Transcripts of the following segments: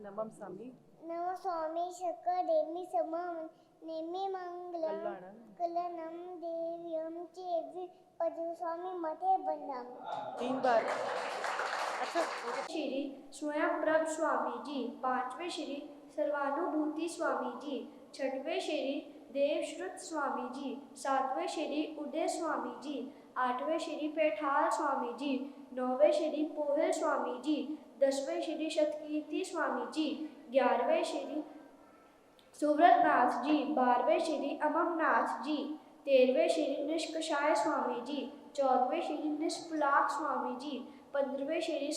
नमः स्वामी नमः स्वामी शकरेमि समं नेमि मंगलम कलनम देव्यम चेवि पद्मस्वामी मठे बंदम। 3 बार। अच्छा, श्री स्वयं प्रभ स्वामी जी, 5वें श्री सर्वानुभूति स्वामी जी, 6वें श्री देवश्रुत स्वामी जी, 7वें श्री उदय स्वामी जी, 8वें श्री पेठाल स्वामी जी, 9वें श्री पोहल स्वामी जी, 10वें श्री शतकीर्ति स्वामी जी, 11वें श्री सुव्रतनाथ जी, 12वें श्री अमरनाथ जी, 13वें श्री निष्कषाय स्वामी जी, 14वें श्री निष्पुलाक स्वामी जी, 15वें श्री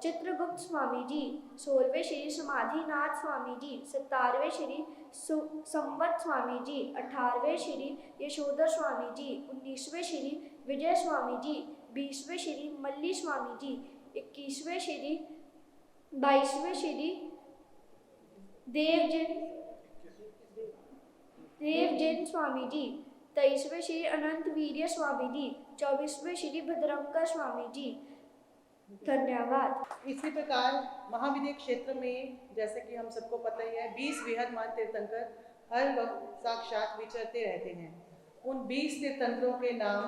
चित्रगुप्त स्वामी जी, 16वें श्री समाधिनाथ स्वामी जी, 17वें श्री संवत स्वामी जी, 18वें श्री यशोधर स्वामी जी, 19वें श्री विजय स्वामी जी, 20वें श्री मल्ली स्वामी जी, 21वें श्री 22वें श्री देवजिन स्वामी जी, 23वें श्री अनंत वीर्य स्वामी जी, 24वें श्री भद्रंकर स्वामी जी। धन्यवाद। इसी प्रकार महाविद्य क्षेत्र में जैसे कि हम सबको पता ही है 20 विहरमान तीर्थंकर हर वक्त साक्षात विचरते रहते हैं। उन 20 तीर्थंकरों के नाम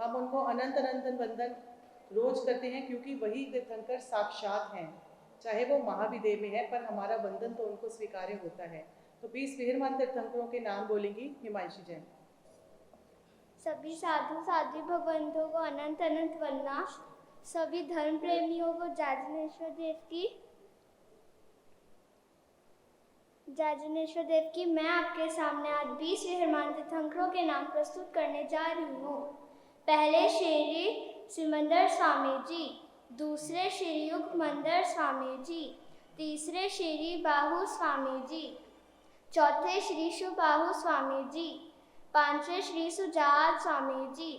हम उनको अनंत अनंत वंदन रोज करते हैं, क्योंकि वही तीर्थंकर साक्षात हैं, चाहे वो महाविद्य में है, पर हमारा वंदन तो उनको स्वीकार्य होता है। तो 20 विहरमान तीर्थंकरों के नाम बोलेंगी हिमांशी जैन। सभी साधु साध्वी भगवंतों को अनंत अनंत वंदना। सभी धर्म प्रेमियों को जाजनेश्वर देव की मैं आपके सामने आज 20 विहरमान तीर्थंकरों के नाम प्रस्तुत करने जा रही हूँ। पहले श्री सिमंदर स्वामी जी, दूसरे श्री युगमंदर स्वामी जी, तीसरे श्री बाहु स्वामी जी, चौथे श्री सुबाहु स्वामी जी, पांचवें श्री सुजात स्वामी जी,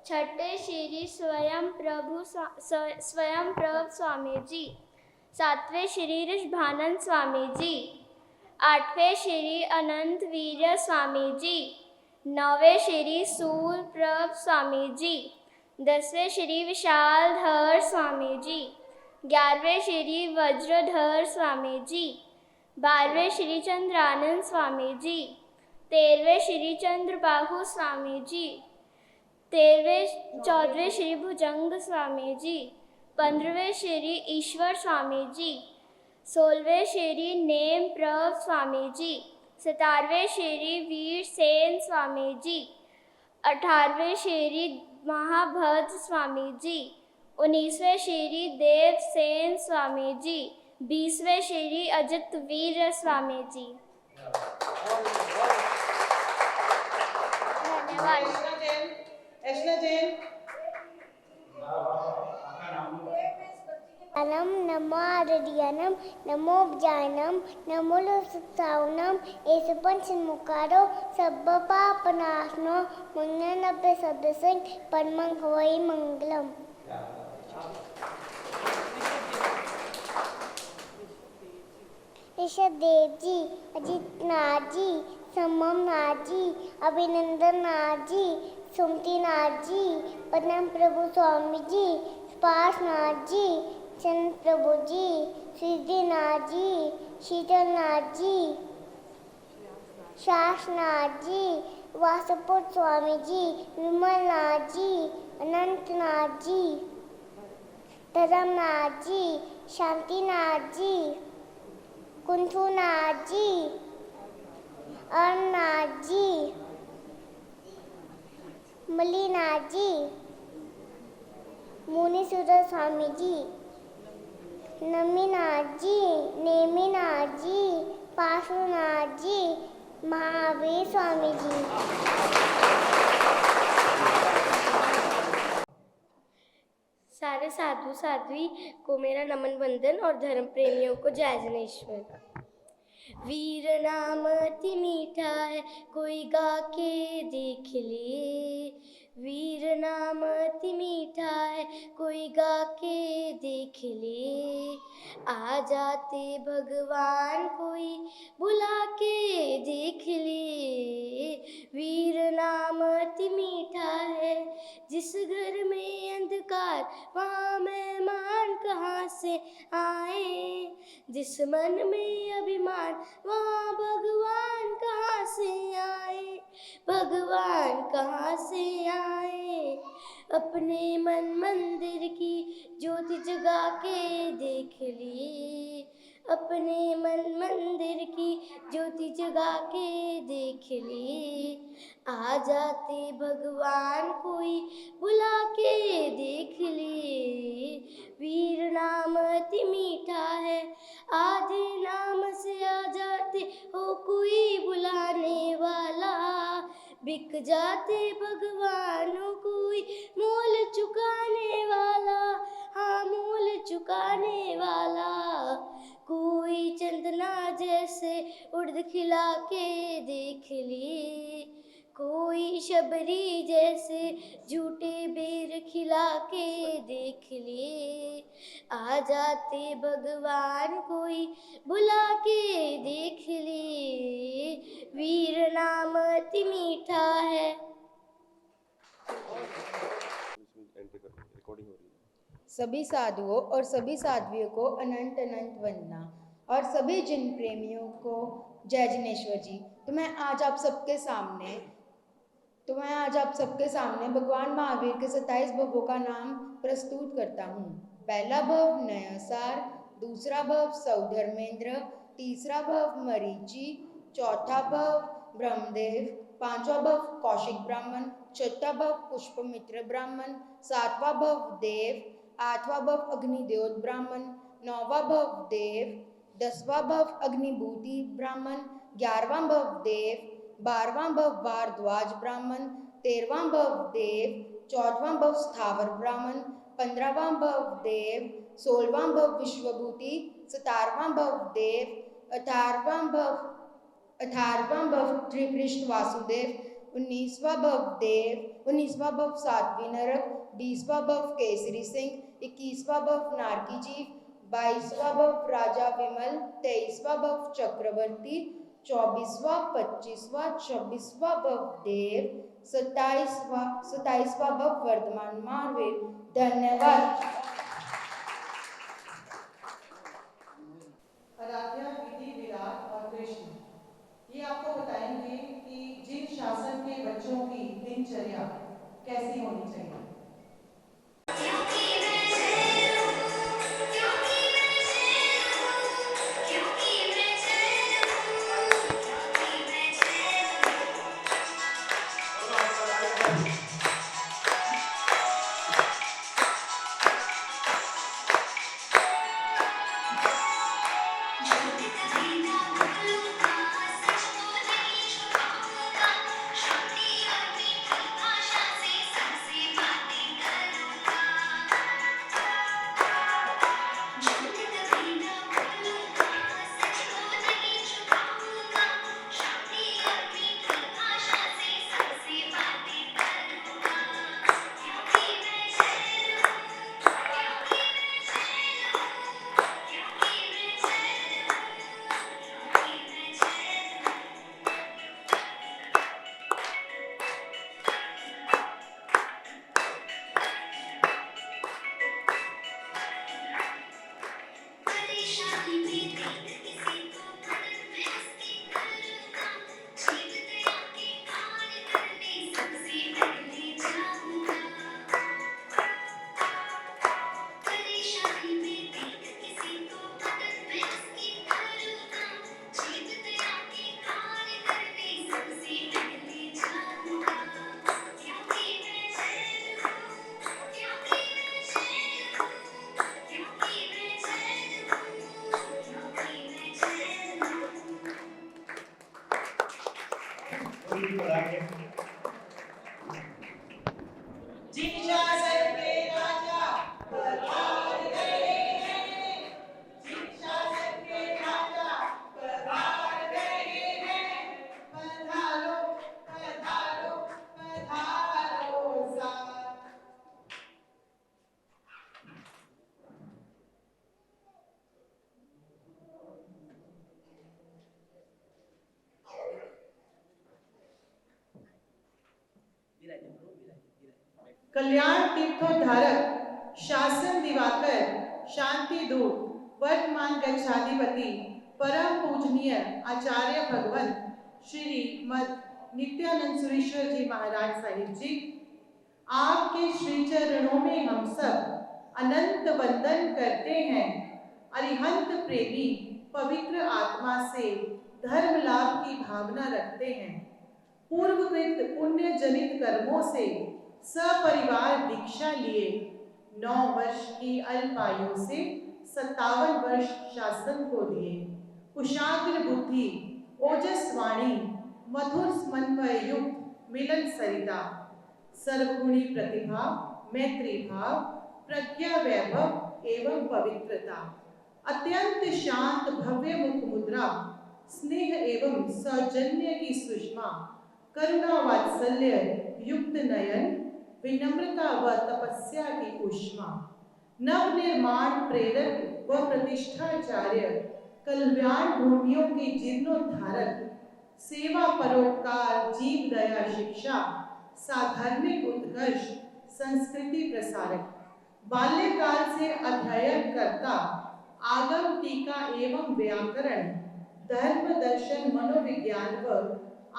छठे श्री स्वयं प्रभ स्वामी जी, सातवें श्री ऋषभानंद स्वामी जी, आठवें श्री अनंत वीर्य स्वामी जी, नौवें श्री सूल प्रभ स्वामी जी, 10वें श्री विशालधर स्वामी जी, 11वें श्री वज्रधर स्वामी जी, 12वें श्री चंद्रानंद स्वामी जी, 13वें श्री चंद्रबाहु स्वामी जी, 14वें श्री भुजंग स्वामी जी, 15वें श्री ईश्वर स्वामी जी, 16वें श्री नेम प्रभ स्वामी जी, 17वें श्री वीर सेन स्वामी जी, 18वें श्री महाभद्र स्वामी जी, 19वें श्री देव सेन स्वामी जी, 20वें श्री अजित वीर स्वामी जी। धन्यवाद। नमो आरडियनम नमो ज्ञानम नमो लुत्सावनम एसपंच मुकारो सब पापनाशनो मुन्ननबे सदसिंग परमं हवई मंगलम। ऋषभ देव जी, अजित नाथ जी, समम नाथ जी, अभिनंदन नाथ जी, सुमति नाथ जी, पद्म प्रभु स्वामी जी, स्पास नाथ जी, चंद प्रभु जी, सिद्धिनाथ जी, शीतलनाथ जी, शासनाथ जी, वासुपुर स्वामी जी, विमलनाथ जी, अनंतनाथ जी, धर्मनाथ जी, शांतिनाथ जी, कुंथुनाथ जी, अरनाथ जी, मलिनाथ जी, मुनीश्वर स्वामी जी, नमीनाथ जी, नेमिनाथ जी, पाशुनाथ जी, महावीर स्वामी जी। सारे साधु साध्वी को मेरा नमन वंदन और धर्म प्रेमियों को जय जनेश्वर। वीर नाम अति मीठा है कोई गा के देख ले, वीर नाम अति मीठा है कोई गा के देख ले, आ जाते भगवान कोई बुला के देख ले, वीर नाम अति मीठा है जिस घर में अंधकार वहाँ मेहमान कहाँ से आए, जिस मन में अभिमान वहाँ भगवान कहाँ से आए, भगवान कहाँ से आए। अपने मन मंदिर की ज्योति जगा के देख लिए, अपने मन मंदिर की ज्योति जगा के देख लिए। आ जाते भगवान कोई बुला के देख लिए। वीर नाम अति मीठा है, आधे नाम से आ जाते हो कोई बुलाने वाला। बिक जाते भगवान हो कोई मोल चुकाने वाला, हाँ मोल चुकाने वाला। कोई चंदना जैसे उड़द खिला के देख लिए, कोई शबरी जैसे झूठे बेर खिला के देख लिए। आ जाते भगवान कोई बुला के देख लिए। वीर नाम अति मीठा है। सभी साधुओं और सभी साध्वियों को अनंत अनंत वंदना और सभी जिन प्रेमियों को जय जिनेश्वर जी। तो मैं आज आप सबके सामने भगवान महावीर के 27 भवों का नाम प्रस्तुत करता हूँ। पहला भव नयसार, दूसरा भव सौधर्मेंद्र, तीसरा भव मरीचि, चौथा भव ब्रह्मदेव, पांचवा भव कौशिक ब्राह्मण, छठा भव पुष्पमित्र ब्राह्मण, सातवां भव देव, आठवां भव अग्निदेव ब्राह्मण, नौवां भव देव, 10वां भव अग्निभूति ब्राह्मण, 11वां भव देव, 12वां भव भारद्वाज ब्राह्मण, 13वां भव देव, 14वां भव स्थावर ब्राह्मण, 15वां भव देव, 16वां भव विश्वभूति, 17वां भव देव, 18वां भव श्री कृष्ण वासुदेव, 19वां भव देव, 19वां भव साध्वी नरक, 20वां भव केसरी सिंह, 21वां भव नारकी जीव, 22वां भव राजा विमल, 23वां भव चक्रवर्ती, 24वां, 25वां, 26वां भव देव, 27वां भव वर्धमान महावीर। धन्यवाद। आराध्या, विधि, विराट और कृष्ण ये आपको बताएंगे कि जिन शासन के बच्चों की दिनचर्या कैसी होनी चाहिए। कल्याण तीर्थोद्धारक शासन दिवाकर शांति दूत वर्तमान गच्छाधिपति परम पूजनीय आचार्य भगवंत श्री मद नित्यानंद सुरेश्वर जी महाराज साहिब जी, आपके श्री चरणों में हम सब अनंत वंदन करते हैं। अरिहंत प्रेमी पवित्र आत्मा से धर्म लाभ की भावना रखते हैं। पूर्वकृत पुण्य जनित कर्मों से सपरिवार दीक्षा लिए 9 वर्ष की अल्पायु से 57 वर्ष शासन को दिए। कुशाग्र बुद्धि, ओजस्वाणी, मधुर समन्वय युक्त मिलन सरिता, सर्वगुणी प्रतिभा, मैत्री भाव, प्रज्ञा वैभव एवं पवित्रता, अत्यंत शांत भव्य मुख मुद्रा, स्नेह एवं सौजन्य की सुषमा, करुणा वात्सल्य युक्त नयन, विनम्रता व तपस्या की ऊष्मा, नव निर्माण प्रेरक व प्रतिष्ठाचार्य, कल्याण भूमियों के जीर्णोद्धारक, सेवा परोपकार जीव दया शिक्षा, साधर्मिक उत्कर्ष संस्कृति प्रसारक, बाल्यकाल से अध्ययन करता, आगम टीका एवं व्याकरण, धर्म दर्शन मनोविज्ञान व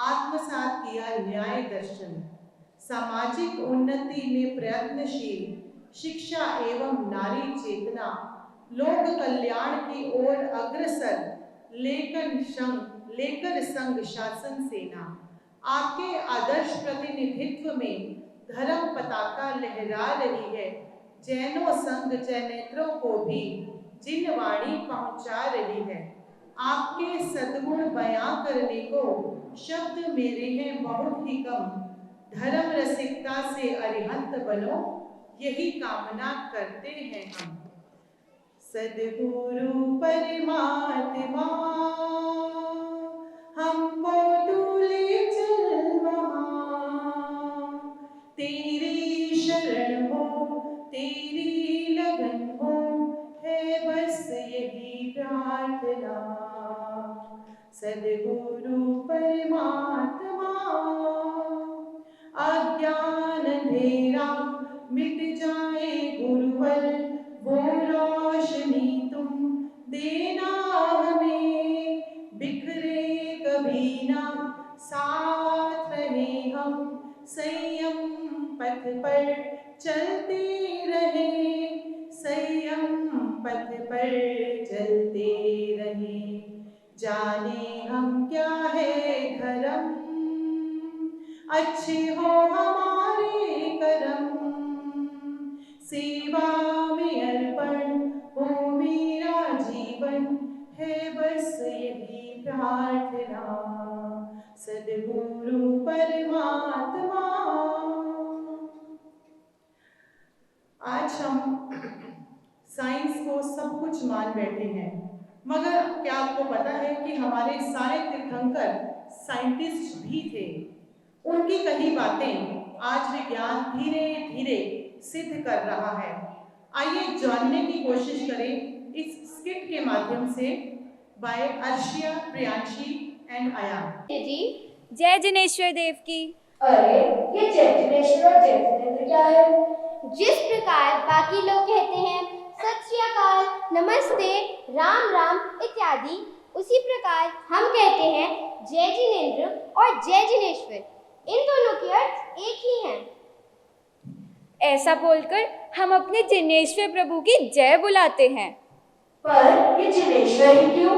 आत्मसात किया न्याय दर्शन, सामाजिक उन्नति में प्रयत्नशील, शिक्षा एवं नारी चेतना, लोक कल्याण की ओर अग्रसर, लेकर संघ शासन सेना, आपके आदर्श प्रतिनिधित्व में धर्म पताका लहरा रही है। जैनों संघ चैनेत्रों को भी जिन वाणी पहुंचा रही है। आपके सद्गुण बयां करने को शब्द मेरे हैं बहुत ही कम। धर्म रसिकता से अरिहंत बनो, यही कामना करते हैं हम। सद्गुरु परमात्मा हमको तू ले चल वहाँ, तेरी शरण हो, तेरी लगन हो, है बस यही प्रार्थना। सद्गुरु परमात्मा अज्ञान अंधेरा मिट जाए गुरुवर, वो रोशनी तुम देना हमें, बिखरे कभी ना साथ रहे हम, संयम पथ पर चलते रहे, संयम पथ पर चलते रहे। जाने हम क्या है धर्म, अच्छे हो हमारे कर्म, सेवा में अर्पण हो मेरा जीवन, है बस यही प्रार्थना। सद्गुरु परमात्मा। आज हम साइंस को सब कुछ मान बैठे हैं, मगर क्या आपको पता है कि हमारे सारे तीर्थंकर साइंटिस्ट भी थे। उनकी कही बातें आज विज्ञान धीरे धीरे सिद्ध कर रहा है। आइए जानने की कोशिश करें इस स्किट के माध्यम से बाय अर्शिया, प्रियांशी एंड अयान। जी जय जिनेश्वर देव की। अरे ये जय जिनेश्वर और जय जिनेंद्र क्या है? जिस प्रकार बाकी लोग कहते हैं सत श्री अकाल, नमस्ते, राम राम इत्यादि, उसी प्रकार हम कहते हैं जय जिनेंद्र और जय जिनेश्वर। इन दोनों के अर्थ एक ही हैं। ऐसा बोलकर हम अपने जिनेश्वर प्रभु की जय बुलाते हैं। पर ये जिनेश्वर ही क्यों?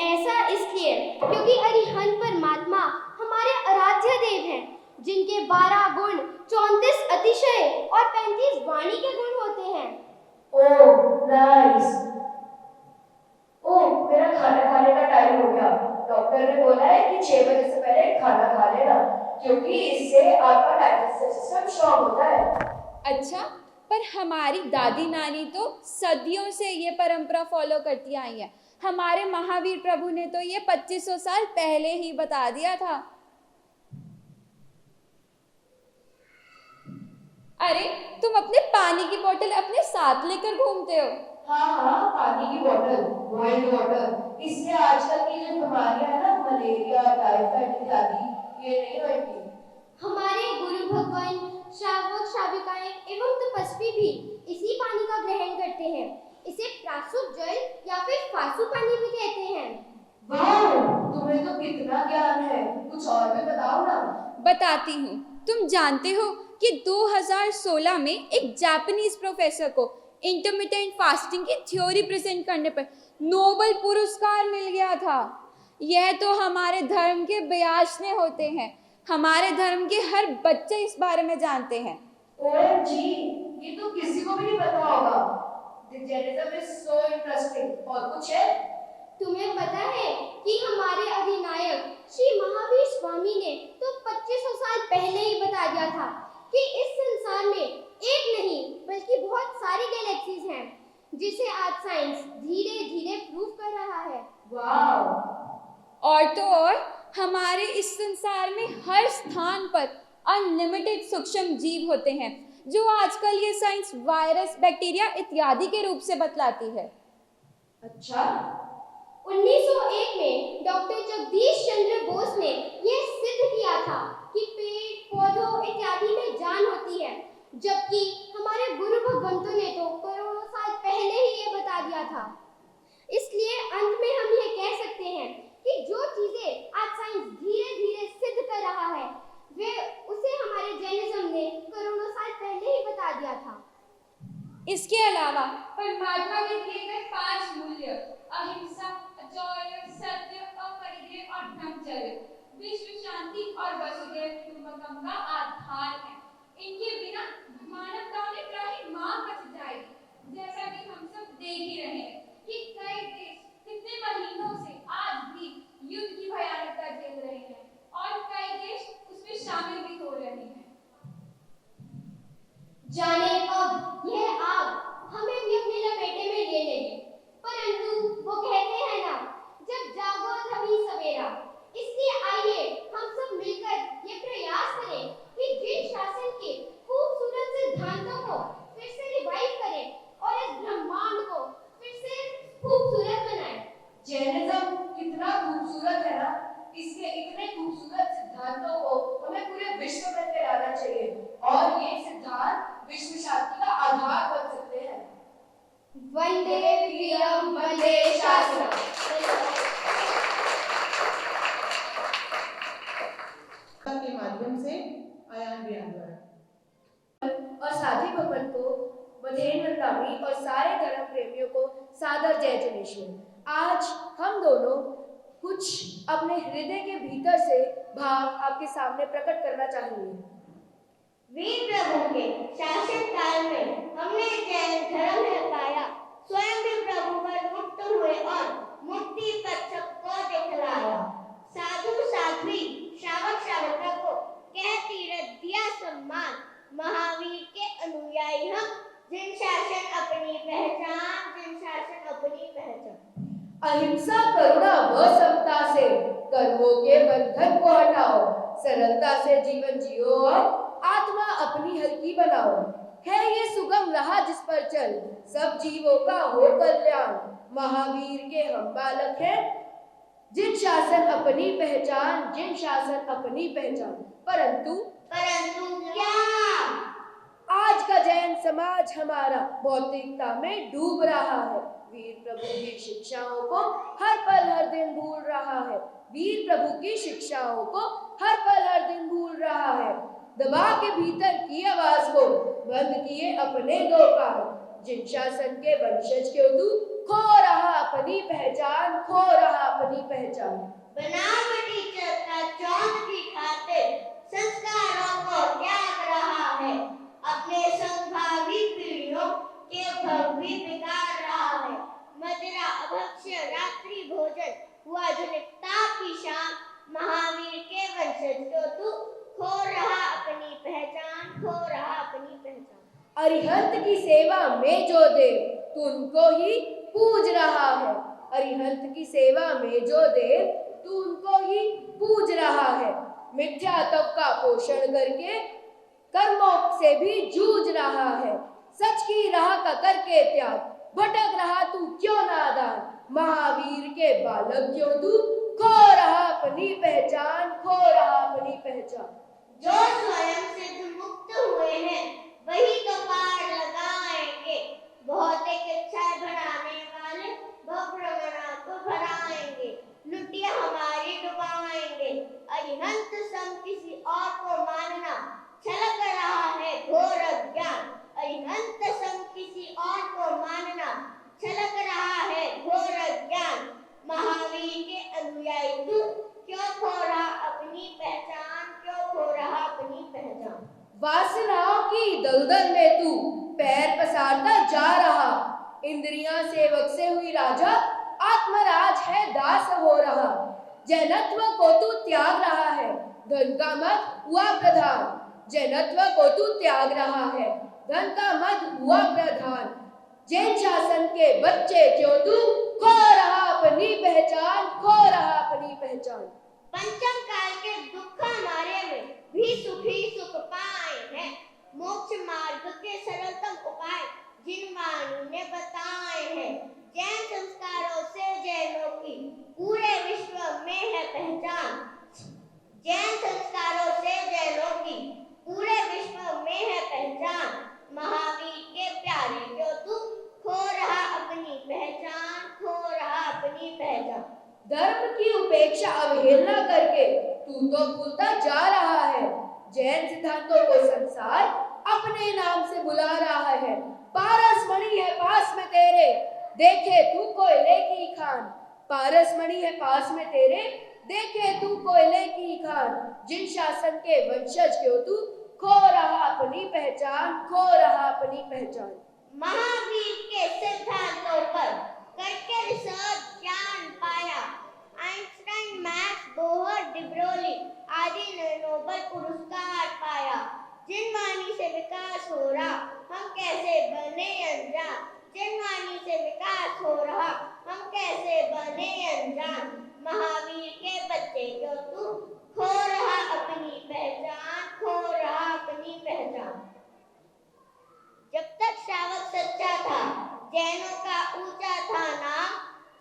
ऐसा इसलिए क्योंकि अरिहंत परमात्मा हमारे आराध्य देव हैं, जिनके 12 गुण, 34 अतिशय और 35 वाणी के गुण होते हैं। Oh nice. ओह मेरा खाना खाने का टाइम हो गया। डॉक्टर ने बोला है कि 6 बजे से पहले खाना खा लेना, क्योंकि इससे आपका डाइजेस्टिव सिस्टम स्ट्रांग होता है। अच्छा, पर हमारी दादी नानी तो सदियों से ये परंपरा फॉलो करती आई है। हमारे महावीर प्रभु ने तो ये 2500 साल पहले ही बता दिया था। अरे तुम अपने पानी की बोतल अपने साथ लेकर घूमते हो? हाँ, पानी की बोतल, बॉइल्ड वाटर। इससे आजकल की जो बीमारियां है ना, मलेरिया, टाइफाइड इत्यादि, ये नहीं होगी। हमारे गुरु भगवान, श्रावक श्राविकाएं एवं तपस्वी भी इसी पानी का ग्रहण करते हैं। इसे प्रासु जल या फिर फासु पानी भी कहते हैं। वाह, तुम्हें तो कितना ज्ञान है, कुछ और भी बताओ ना। बताती हूँ। तुम जानते हो कि 2016 में एक जापानीज प्रोफेसर को इंटरमिटेंट फास्टिंग की थ्योरी प्रेजेंट करने पर नोबेल पुरस्कार मिल गया था। यह तो हमारे धर्म के बयाशने होते हैं। हमारे धर्म के हर बच्चे इस बारे में जानते हैं। OMG, ये तो किसी को भी नहीं पता होगा। The Jainism is so interesting। और कुछ है? तुम्हें पता है कि हमारे अधिनायक श्री महावीर स्वामी ने तो 2500 साल पहले ही बता दिया था कि इस संसार में एक नहीं बल्कि बहुत सारी गैलेक्सीज हैं, जिसे आज साइंस धीरे धीरे प्रूव कर रहा है। वाह। और तो और हमारे इस संसार में हर स्थान पर अनलिमिटेड सूक्ष्म जीव होते हैं, जो आजकल ये साइंस वायरस, बैक्टीरिया इत्यादि के रूप से बतलाती है। अच्छा। 1901 में डॉक्टर जगदीश चंद्र बोस ने यह सिद्ध किया था कि पेड़, पौधों इत्यादि में जान होती है, जबकि हमारे गुरु भगवंतों ने तो करोड़ों साल पहले ही ये बता दिया था। इसलिए अंत में हम ये कह सकते हैं कि जो चीजें आज साइंस धीरे धीरे सिद्ध कर रहा है, वे उसे हमारे जैनिज्म ने करोड़ों साल पहले ही बता दिया था। इसके अलावा परमात्मा के दिए गए 5 मूल्य अहिंसा, अचौर्य, सत्य, अपरिग्रह और ब्रह्मचर्य विश्व शांति और वसुधैव कुटुंबकम का आधार है। इनके बिना मानवता ने त्राहि मां बच जाएगी। जैसा कि हम सब देख ही रहे हैं कि कई देश कितने महीनों से आज भी युद्ध की भयानकता झेल रहे हैं और कई देश उसमें शामिल भी हो रहे हैं। जाने कब यह आग हमें भी अपने लपेटे में ले लेगी, परंतु वो कहते हैं ना, जब जागो तभी सवेरा। इसलिए आइए हम सब मिलकर ये प्रयास करें कि जिन शासन के खूबसूरत सिद्धांतों को फिर से रिवाइव करें और इस ब्रह्मांड को फिर से खूबसूरत बनाएं। जैनिज्म कितना खूबसूरत है ना, इसके इतने खूबसूरत सिद्धांतों को हमें पूरे विश्व में फैलाना चाहिए और ये सिद्धांत विश्व शांति का आधार बन सकते हैं। वंदे प्रियम वंदे शास्त्रम। के माध्यम से आयान बयान द्वारा और साथी भवन को, मधेन्द्र नामी और सारे धर्म प्रेमियों को सादर जय जनेश्वर। आज हम दोनों कुछ अपने हृदय के भीतर से भाव आपके सामने प्रकट करना चाहेंगे। वीर प्रभु के शासन काल में हमने जैन धर्म में पाया, स्वयं भी प्रभु पर मुक्त हुए और मुक्ति पथ सबको दिखलाया। साधु साध्वी श्रावक श्रावका को कह तीरथ दिया सम्मान, महावीर के अनुयायी हम, जिन शासन अपनी पहचान, जिन शासन अपनी पहचान। अहिंसा, करुणा व समता से कर्मों के बंधन को हटाओ, सरलता से जीवन जियो और आत्मा अपनी हल्की बनाओ। है ये सुगम राह जिस पर चल, सब जीवों का हो कल्याण। महावीर के हम बालक हैं, जिन शासन अपनी पहचान, जिन शासन अपनी पहचान। परंतु क्या आज का जैन समाज हमारा भौतिकता में डूब रहा है। वीर प्रभु की शिक्षाओं को हर पल हर दिन भूल रहा है। वीर प्रभु की शिक्षाओं को हर पल हर दिन भूल रहा है। दबा के भीतर की आवाज को बंद किए अपने दो कान। जिन शासन के वंशज क्यों तू खो रहा अपनी पहचान, खो रहा अपनी पहचान। बनावटी चलता चौंध की खातिर संस्कारों को त्याग रहा है, अपने संभावी पीढ़ियों के भव्य बिगाड़ रहा है। मदिरा, अभक्ष्य, रात्रि भोजन हुआ आधुनिकता की शाम, महावीर के वंशज को तू खो रहा अपनी पहचान, खो रहा अपनी पहचान। अरिहंत की सेवा में जो देव तू उनको ही पूज रहा है। अरिहंत की सेवा में जो देव तू उनको ही पूज रहा है। मिथ्या तप का पोषण करके कर्मों से भी जूझ रहा है। सच की राह का करके त्याग, भटक रहा तू क्यों नादान। महावीर के बालक क्यों तू खो रहा अपनी पहचान, खो रहा अपनी पहचान। जो स्वयं सिद्ध मुक्त हुए हैं वही तो पार लगाएंगे, भौतिक इच्छाएं भरा दलदल में तू पैर पसारता जा रहा। इंद्रियां सेवक से हुई राजा, आत्मराज है दास हो रहा। जैनत्व को तू त्याग रहा है, धन का मद हुआ प्रधान। जैनत्व को तू त्याग रहा है, धन का मद हुआ प्रधान। जैन शासन के बच्चे क्यों तू खो रहा अपनी पहचान, खो रहा अपनी पहचान। पंचम काल के दुख हमारे में भी सुखी सुख पाए हैं। मोक्ष मार्ग के सरलतम उपाय जिन वाणी ने बताए हैं। जैन संस्कारों से जैनों की पूरे विश्व में है पहचान। जैन संस्कारों से जैनों की पूरे विश्व में है पहचान। महावीर के प्यारे क्यों तू खो रहा अपनी पहचान, खो रहा अपनी पहचान। धर्म की उपेक्षा अवहेलना करके तू तो भूलता जा रहा है। जैन सिद्धांतों को संसार अपने नाम से बुला रहा है। पारस मणि है पास में तेरे, देखे तू कोयले की खान। पारस मणि है पास में तेरे, देखे तू कोयले की खान। जिन शासन के वंशज क्यों तू खो रहा अपनी पहचान, खो रहा अपनी पहचान। महावीर के सिद्धांतों पर करके रिसर्च ज्ञान पाया। आइंस्टाइन, मैक्स बोहर, डिब्रोली आदि ने नोबेल पुरस्कार पाया। जिन वाणी से विकास हो रहा, हम कैसे बने अनजान। जिन वाणी से विकास हो रहा, हम कैसे बने अनजान। महावीर के बच्चे क्यों तू खो रहा अपनी पहचान, खो रहा अपनी पहचान। जब तक श्रावक सच्चा था, जैनों का ऊंचा था नाम।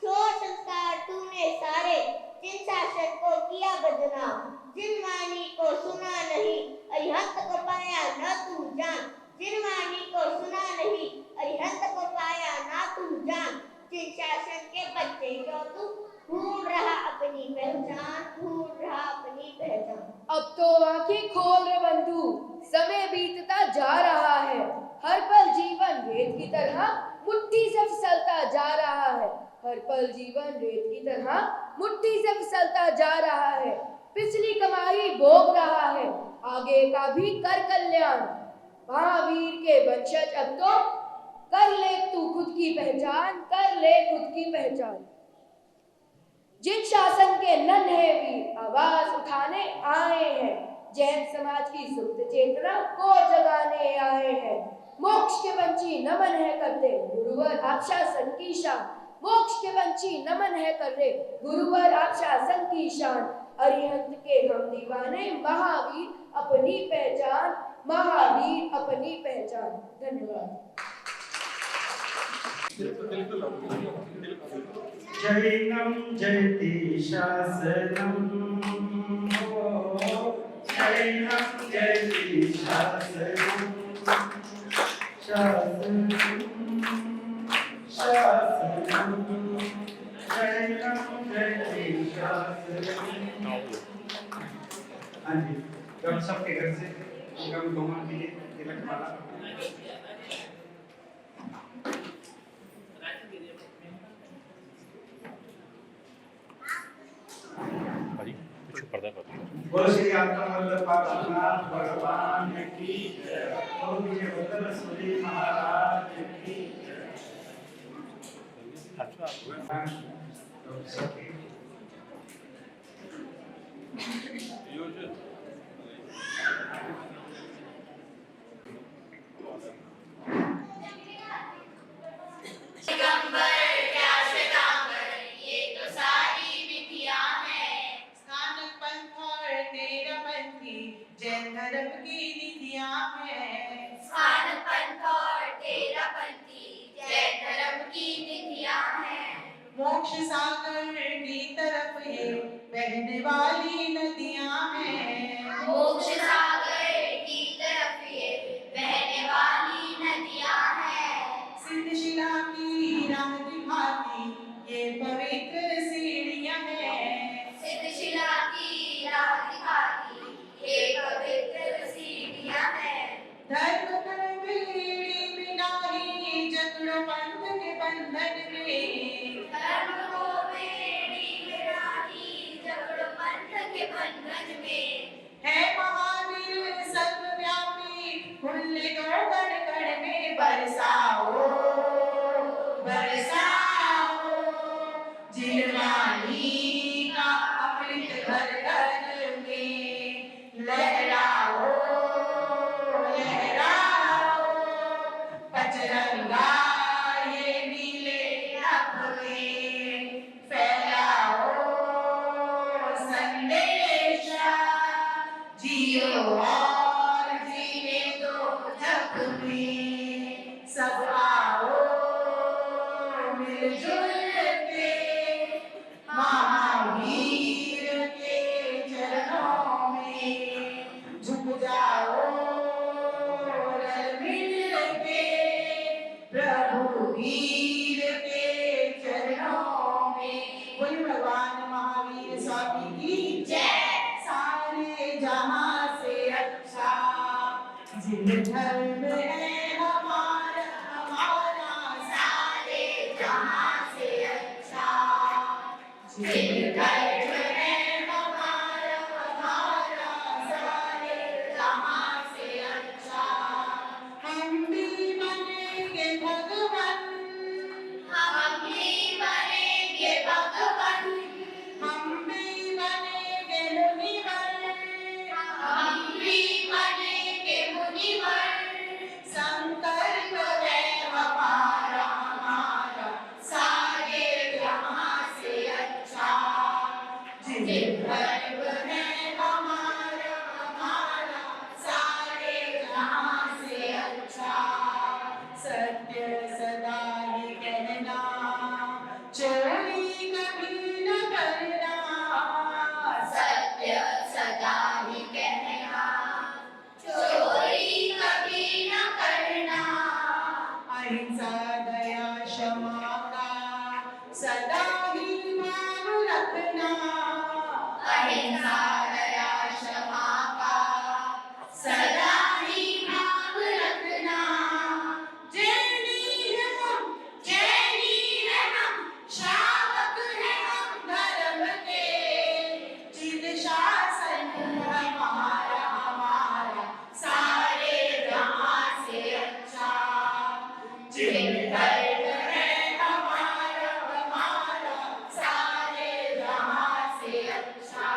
छोड़ संस्कार तूने सारे, जिन शासन को किया बदनाम। जिन वाणी को सुना नहीं, अरिहंत को पाया न तू जान। जिन वाणी को सुना नहीं, अरिहंत को पाया ना तू जान। जिन शासन के बच्चे क्यों तू भूल रहा अपनी पहचान, भूल रहा अपनी पहचान। अब तो आंखें खोल रे बंधु, समय बीतता जा रहा है। हर पल जीवन रेत की तरह मुट्ठी से फिसलता जा रहा है। हर पल जीवन रेत की तरह मुट्ठी से फिसलता जा रहा है। पिछली कमाई भोग रहा है, आगे का भी कर कल्याण। महावीर के वंशज अब तो कर ले तू खुद की पहचान, कर ले खुद की पहचान। जिन शासन के नन्हे वीर आवाज उठाने आए हैं, जैन समाज की सुप्त चेतना को जगाने आए हैं। मोक्ष के वंची नमन है करते गुरुवर आप शासन की शान। मोक्ष के वंची नमन है करते गुरुवर आप शासन की शान। अरिहंत के हम दीवाने, महावीर अपनी पहचान, महावीर अपनी पहचान। धन्यवाद। जैनं जयति शासनम्, जैनं जयति शासनम्, शासनम् शासनम्, जैनं जयति शासनम्। हाँ जी, तो हम सबके घर से गम गौमान के लिए तिलक माला। बोलो श्री आत्मानंद पार्श्वनाथ भगवान की जय। बोलो विजयभद्र सूरी महाराज की जय। जैन धर्म की नीतियां हैं। स्थान पंथ और तेरापंथी जैन धर्म की नीतियां हैं। मोक्ष सागर की तरफ ये बहने वाली नदियां हैं। मोक्ष सागर की तरफ ये बहने वाली नदियां हैं। सिद्धशिला की राह दिखाती ये पवित्र सीढ़ियां हैं। सिद्धशिला की राह दिखाती ये पवित्र सीढ़ियां हैं। धर्म पर बेड़ी में नाही जकड़ो पंथ के बंधन में। धर्म को बेड़ी में नाही जकड़ो पंथ के बंधन में। है महावीर सर्वव्यापी खुले दो बरसाओ बरसाओ जिनवानी का अमृत घर घर में लहराओ लहराओ पचरंगा ये नीले नभ में फैलाओ संदेशा जियो और जीने दो जग में सब आओ मिलजुल के महावीर के चरणों में झुक जाओ रल मिल के प्रभु वीर के चरणों में। बोलिए भगवान महावीर स्वामी की जय। सारे जहां से अच्छा जिन धर्म है हमारा हमारा सारे जहां से अच्छा जिन धर्म है हमारा हमारा सारे जहां से अच्छा। हम भी बनेंगे भगवान हम भी बनेंगे भगवान हम भी बनेंगे मुनिवर हम भी बनेंगे मुनिवर संकल्प है हमारा हमारा सारे जहां से अच्छा जिन धर्म है हमारा हमारा सारे जहां से अच्छा। सत्य सदा ही कहना चोरी कभी न करना सत्य सदा ही कहना चोरी कभी न करना अहिंसा दया क्षमा का सदा ही मान रखना अहिंसा दया क्षमा का सदा ही मान रखना। जैनी है हम श्रावक है हम धर्म के जिन शासन हमारा हमारा सारे जहां से अच्छा जिन धर्म है हमारा हमारा सारे जहां से अच्छा।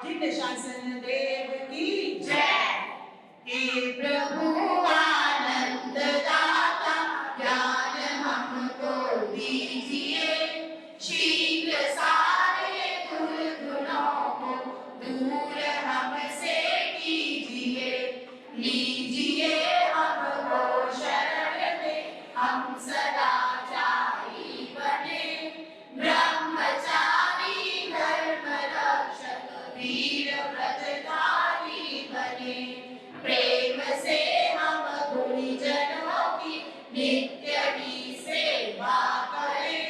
जिन शासन देव की जय। हे प्रभु आनंद दाता ज्ञान हमको दीजिए शीघ्र सारे दुर्गुणों को दूर हमसे कीजिए लीजिए हमको शरण में हम सदाचारी बने ब्रह्मचारी धर्म रक्षक वीर व्रतधारी बने प्रेम से हम गुणीजनों की नित्य ही सेवा करें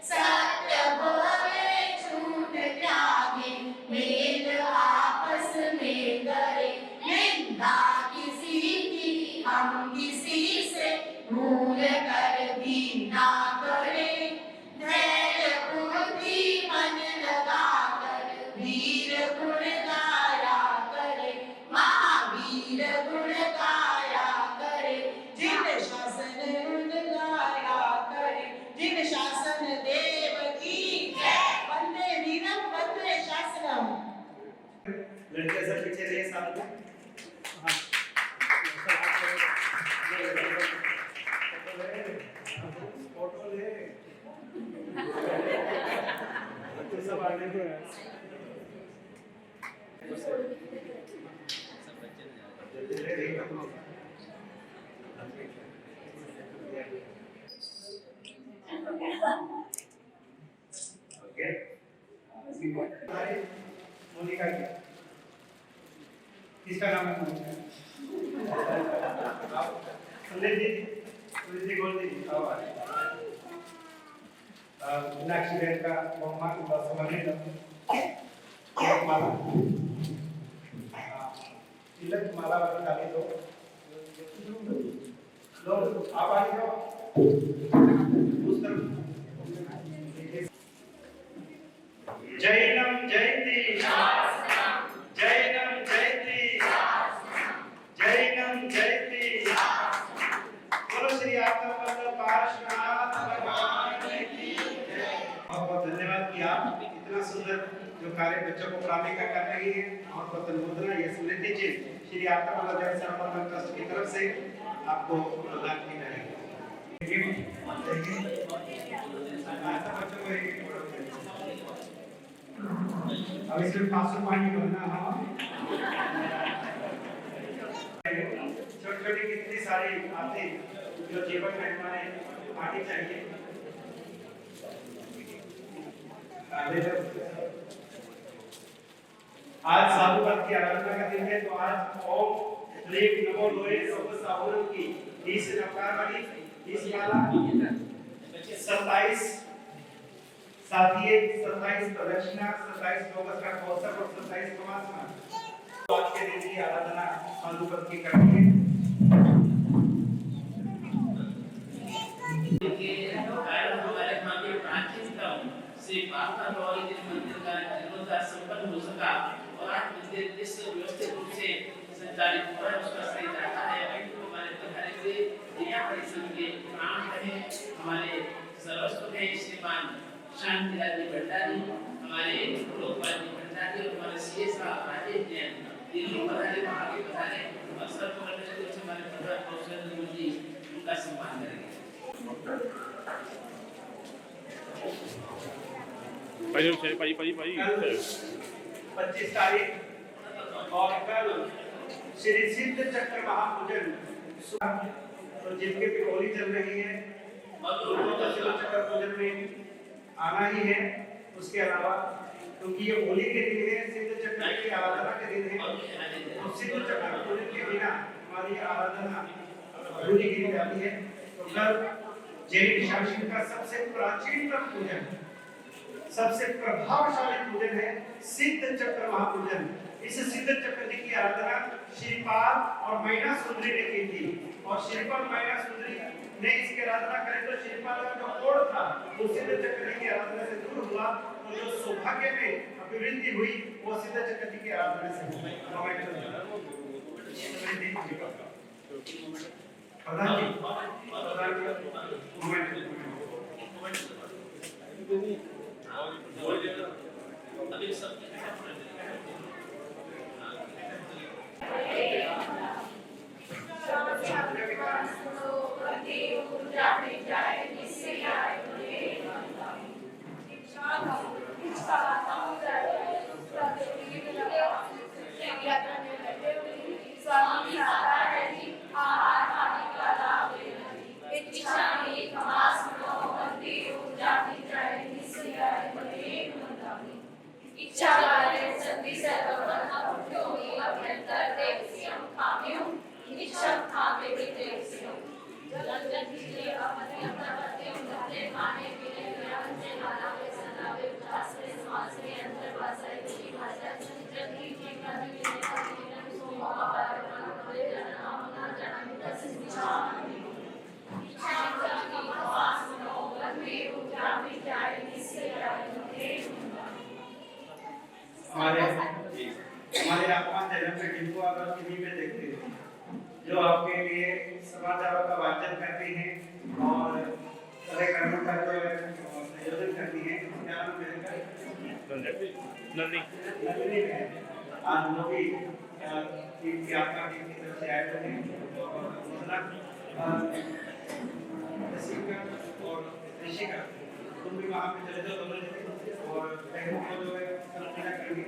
सत्य बोले झूठ त्यागे मेल आपस में करें निंदा किसी की हम किसी से भूल कर भी ना करें धैर्य बुद्धि मन लगा कर वीर गुण गाया करे महावीर गुण गाया करे जिन शासन गुण गाया करे जिन शासन देव की जय। वंदे वीरम वंदे शासनम। लड़के सब पीछे रहिए साथ में। हाँ फोटो ले बच्चे सब आगे को है ओके मोनिका की किसका नाम है मोनिका आप संदेश जी गोल्डी आवाज मीनाक्षी बहन का बहुमान सम्मानित माला तिलक माला वाली डाली दो आप आ जाओ उस तरफ। जैनम जयंती जैनम जयंती जैनम जयंती बोलो कार्य बच्चों को पढ़ाने का कर रही है और पतन मुद्रा ये स्मृति चिन्ह श्री आत्मा जन सर्वमंगल ट्रस्ट की तरफ से आपको प्रदान की जाएगी। अब इसमें 500 पानी भरना छोटी-छोटी कितनी सारी बातें जो जीवन में हमारे आनी चाहिए। आज साधु पद की आराधना का दिन है, तो आज ओम ह्रीं नमो लोहे सब साहुरम की 30 नमस्कार वाली 30 माला 27 साथिये 27 प्रदक्षिणा 27 लोगस का कौशल और 27 समासना। तो आज के दिन की आराधना साधु पद की करनी है। से प्रार्थना द्वारा इस मंदिर का जीर्णोद्धार संपन्न हो सका और आज मंदिर इस व्यवस्थित रूप से संचालित हो रहा है, उसका श्रेय जाता है हमारे प्रधान से जिला परिषद के प्राण रहे हमारे सर्वस्व के श्रीमान शांतिलाल जी भंडारी, हमारे लोकपाल जी भंडारी और हमारे सीएस राजेश जैन दिल्ली पधारे वहाँ के पधारे और सर्वप्रथम से हमारे प्रधान कौशल जी उनका सम्मान करेंगे। भाई 25 तारीख और कल श्री सिद्ध चक्र महापूजन, तो जिनके भी होली चल रही है उनको तो सिद्ध चक्र पूजन में आना ही है। उसके अलावा क्योंकि ये होली के दिन है, सिद्ध चक्र की आराधना के दिन है, तो सिद्ध चक्र पूजन के बिना हमारी आराधना अधूरी गिनी जाती है। तो कल जैन शासन का सबसे प्राचीनतम पूजन, सबसे प्रभावशाली पूजन है सिद्ध चक्र महापूजन। इस सिद्ध चक्र जी की आराधना श्रीपाल और मैना सुंदरी ने की थी और श्रीपाल मैना सुंदरी ने इसकी आराधना करी तो श्रीपाल का जो कोड था वो सिद्ध चक्र जी की आराधना से दूर हुआ, तो जो सौभाग्य में अभिवृद्धि हुई वो सिद्ध चक्र जी की आराधना से हुई। अभी सब हमारे आत्मा चैनल पे जिनको आप टीवी पे देखते हैं, जो आपके लिए समाचारों का वाचन करती हैं और तरह कर्मों का जो संयोजन करती हैं, क्या नाम है? नंदिनी है। आज वो भी टीम की आपका टीम की तरफ से आए हुए हैं और रसिका और ऋषिका तुम भी वहाँ पे चले जाओ दोनों और बहनों को जो है करेंगे।